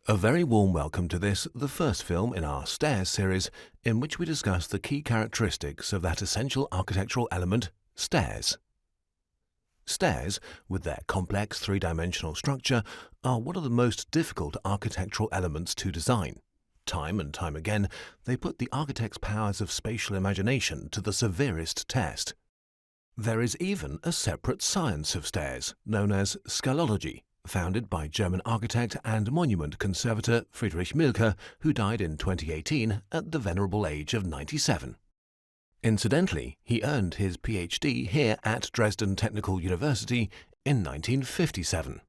A very warm welcome to this, the first film in our Stairs series, in which we discuss the key characteristics of that essential architectural element, stairs. Stairs, with their complex three-dimensional structure, are one of the most difficult architectural elements to design. Time and time again, they put the architect's powers of spatial imagination to the severest test. There is even a separate science of stairs, known as scalology, founded by German architect and monument conservator Friedrich Mielke, who died in 2018 at the venerable age of 97. Incidentally, he earned his PhD here at Dresden Technical University in 1957.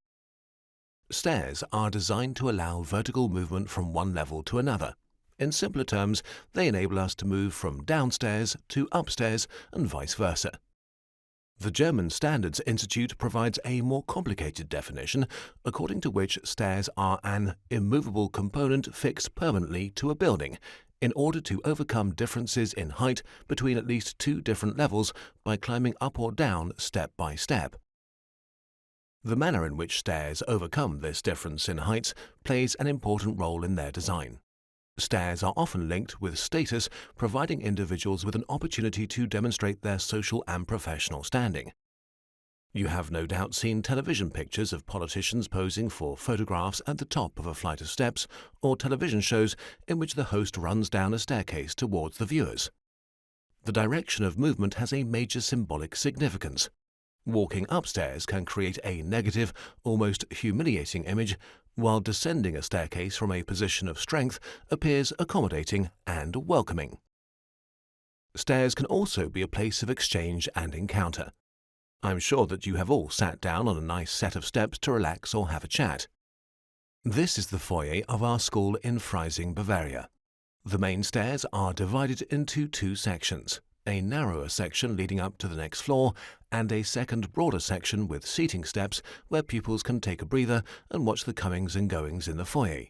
Stairs are designed to allow vertical movement from one level to another. In simpler terms, they enable us to move from downstairs to upstairs and vice versa. The German Standards Institute provides a more complicated definition, according to which stairs are an immovable component fixed permanently to a building, in order to overcome differences in height between at least two different levels by climbing up or down step by step. The manner in which stairs overcome this difference in heights plays an important role in their design. Stairs are often linked with status, providing individuals with an opportunity to demonstrate their social and professional standing. You have no doubt seen television pictures of politicians posing for photographs at the top of a flight of steps, or television shows in which the host runs down a staircase towards the viewers. The direction of movement has a major symbolic significance. Walking upstairs can create a negative, almost humiliating image, while descending a staircase from a position of strength appears accommodating and welcoming. Stairs can also be a place of exchange and encounter. I'm sure that you have all sat down on a nice set of steps to relax or have a chat. This is the foyer of our school in Freising, Bavaria. The main stairs are divided into two sections, a narrower section leading up to the next floor, and a second broader section with seating steps where pupils can take a breather and watch the comings and goings in the foyer.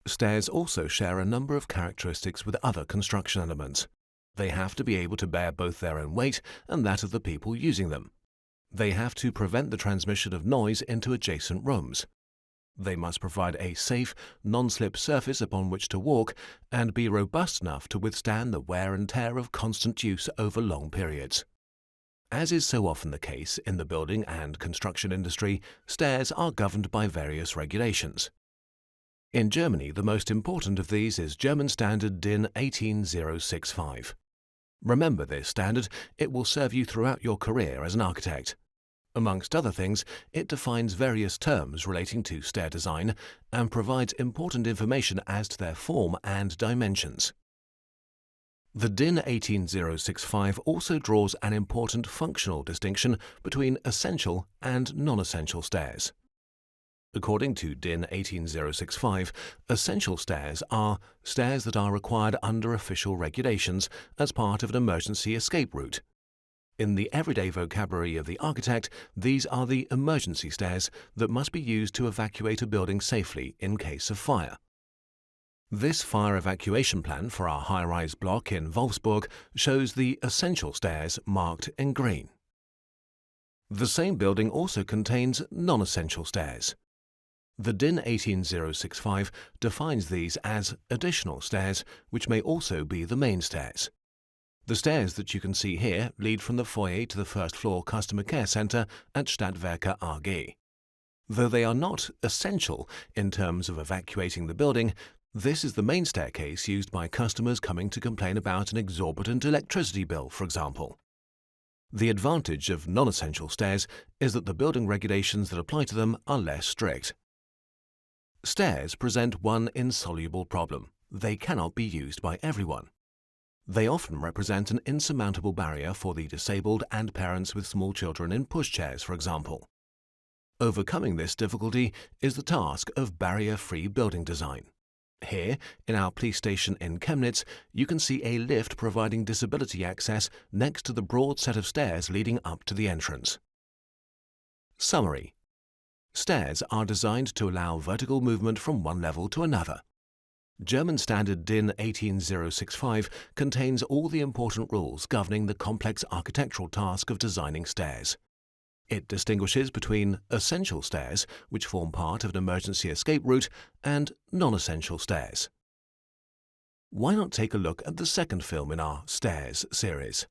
Stairs also share a number of characteristics with other construction elements. They have to be able to bear both their own weight and that of the people using them. They have to prevent the transmission of noise into adjacent rooms. They must provide a safe, non-slip surface upon which to walk and be robust enough to withstand the wear and tear of constant use over long periods. As is so often the case in the building and construction industry, stairs are governed by various regulations. In Germany, the most important of these is German Standard DIN 18065. Remember this standard, it will serve you throughout your career as an architect. Amongst other things, it defines various terms relating to stair design and provides important information as to their form and dimensions. The DIN 18065 also draws an important functional distinction between essential and non-essential stairs. According to DIN 18065, essential stairs are stairs that are required under official regulations as part of an emergency escape route. In the everyday vocabulary of the architect, these are the emergency stairs that must be used to evacuate a building safely in case of fire. This fire evacuation plan for our high-rise block in Wolfsburg shows the essential stairs marked in green. The same building also contains non-essential stairs. The DIN 18065 defines these as additional stairs, which may also be the main stairs. The stairs that you can see here lead from the foyer to the first floor customer care center at Stadtwerke AG. Though they are not essential in terms of evacuating the building, this is the main staircase used by customers coming to complain about an exorbitant electricity bill, for example. The advantage of non-essential stairs is that the building regulations that apply to them are less strict. Stairs present one insoluble problem: they cannot be used by everyone. They often represent an insurmountable barrier for the disabled and parents with small children in pushchairs, for example. Overcoming this difficulty is the task of barrier-free building design. Here, in our police station in Chemnitz, you can see a lift providing disability access next to the broad set of stairs leading up to the entrance. Summary: stairs are designed to allow vertical movement from one level to another. German Standard DIN 18065 contains all the important rules governing the complex architectural task of designing stairs. It distinguishes between essential stairs, which form part of an emergency escape route, and non-essential stairs. Why not take a look at the second film in our Stairs series?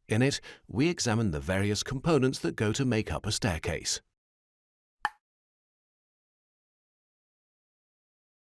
In it, we examine the various components that go to make up a staircase.